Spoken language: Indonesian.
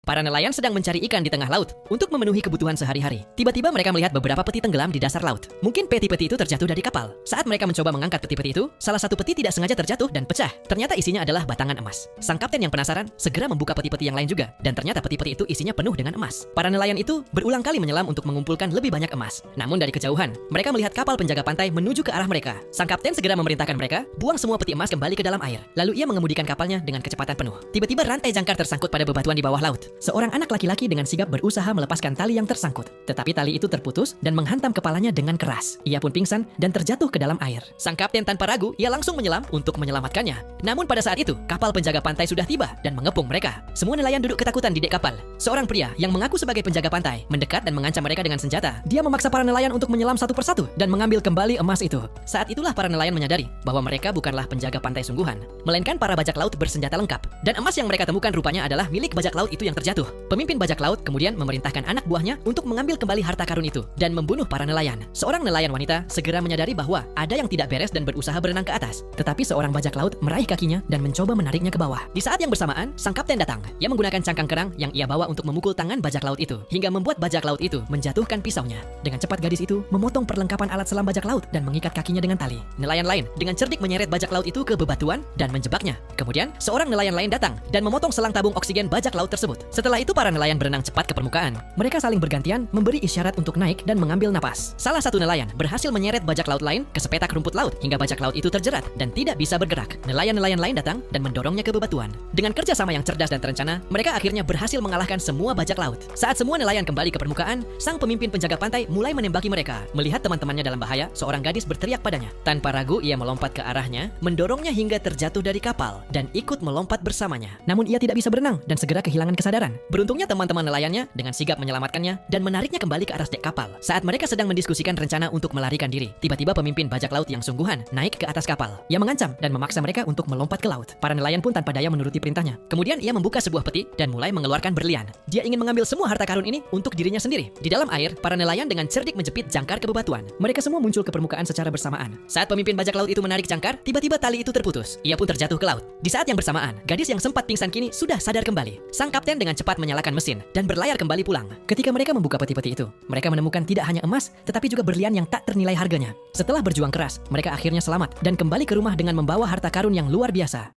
Para nelayan sedang mencari ikan di tengah laut untuk memenuhi kebutuhan sehari-hari. Tiba-tiba mereka melihat beberapa peti tenggelam di dasar laut. Mungkin peti-peti itu terjatuh dari kapal. Saat mereka mencoba mengangkat peti-peti itu, salah satu peti tidak sengaja terjatuh dan pecah. Ternyata isinya adalah batangan emas. Sang kapten yang penasaran segera membuka peti-peti yang lain juga, dan ternyata peti-peti itu isinya penuh dengan emas. Para nelayan itu berulang kali menyelam untuk mengumpulkan lebih banyak emas. Namun dari kejauhan, mereka melihat kapal penjaga pantai menuju ke arah mereka. Sang kapten segera memerintahkan mereka buang semua peti emas kembali ke dalam air. Lalu ia mengemudikan kapalnya dengan kecepatan penuh. Tiba-tiba rantai jangkar tersangkut pada bebatuan di bawah laut. Seorang anak laki-laki dengan sigap berusaha melepaskan tali yang tersangkut. Tetapi tali itu terputus dan menghantam kepalanya dengan keras. Ia pun pingsan dan terjatuh ke dalam air. Sang kapten tanpa ragu, ia langsung menyelam untuk menyelamatkannya. Namun pada saat itu, kapal penjaga pantai sudah tiba dan mengepung mereka. Semua nelayan duduk ketakutan di dek kapal. Seorang pria yang mengaku sebagai penjaga pantai mendekat dan mengancam mereka dengan senjata. Dia memaksa para nelayan untuk menyelam satu persatu dan mengambil kembali emas itu. Saat itulah para nelayan menyadari bahwa mereka bukanlah penjaga pantai sungguhan, melainkan para bajak laut bersenjata lengkap. Dan emas yang mereka temukan rupanya adalah milik bajak laut itu yang terjatuh. Pemimpin bajak laut kemudian memerintahkan anak buahnya untuk mengambil kembali harta karun itu dan membunuh para nelayan. Seorang nelayan wanita segera menyadari bahwa ada yang tidak beres dan berusaha berenang ke atas. Tetapi seorang bajak laut meraih kakinya dan mencoba menariknya ke bawah. Di saat yang bersamaan, sang kapten datang. Ia menggunakan cangkang kerang yang ia bawa untuk memukul tangan bajak laut itu, hingga membuat bajak laut itu menjatuhkan pisaunya. Dengan cepat gadis itu memotong perlengkapan alat selam bajak laut dan mengikat kakinya dengan tali. Nelayan lain dengan cerdik menyeret bajak laut itu ke bebatuan dan menjebaknya. Kemudian, seorang nelayan lain datang dan memotong selang tabung oksigen bajak laut tersebut. Setelah itu para nelayan berenang cepat ke permukaan. Mereka saling bergantian memberi isyarat untuk naik dan mengambil napas. Salah satu nelayan berhasil menyeret bajak laut lain ke sepetak rumput laut hingga bajak laut itu terjerat dan tidak bisa bergerak. Nelayan-nelayan lain datang dan mendorongnya ke bebatuan. Dengan kerjasama yang cerdas dan terencana, mereka akhirnya berhasil mengalahkan semua bajak laut. Saat semua nelayan kembali ke permukaan, sang pemimpin penjaga pantai mulai menembaki mereka. Melihat teman-temannya dalam bahaya, seorang gadis berteriak padanya. Tanpa ragu, ia melompat ke arahnya, mendorongnya hingga terjatuh dari kapal dan ikut melompat bersamanya. Namun ia tidak bisa berenang dan segera kehilangan kesadaran. Beruntungnya teman-teman nelayannya dengan sigap menyelamatkannya dan menariknya kembali ke atas dek kapal. Saat mereka sedang mendiskusikan rencana untuk melarikan diri, tiba-tiba pemimpin bajak laut yang sungguhan naik ke atas kapal. Ia mengancam dan memaksa mereka untuk melompat ke laut. Para nelayan pun tanpa daya menuruti perintahnya. Kemudian ia membuka sebuah peti dan mulai mengeluarkan berlian. Dia ingin mengambil semua harta karun ini untuk dirinya sendiri. Di dalam air, para nelayan dengan cerdik menjepit jangkar ke bebatuan. Mereka semua muncul ke permukaan secara bersamaan. Saat pemimpin bajak laut itu menarik jangkar, tiba-tiba tali itu terputus. Ia pun terjatuh ke laut. Di saat yang bersamaan, gadis yang sempat pingsan kini sudah sadar kembali. Sang kapten dengan cepat menyalakan mesin dan berlayar kembali pulang. Ketika mereka membuka peti-peti itu, mereka menemukan tidak hanya emas, tetapi juga berlian yang tak ternilai harganya. Setelah berjuang keras, mereka akhirnya selamat dan kembali ke rumah dengan membawa harta karun yang luar biasa.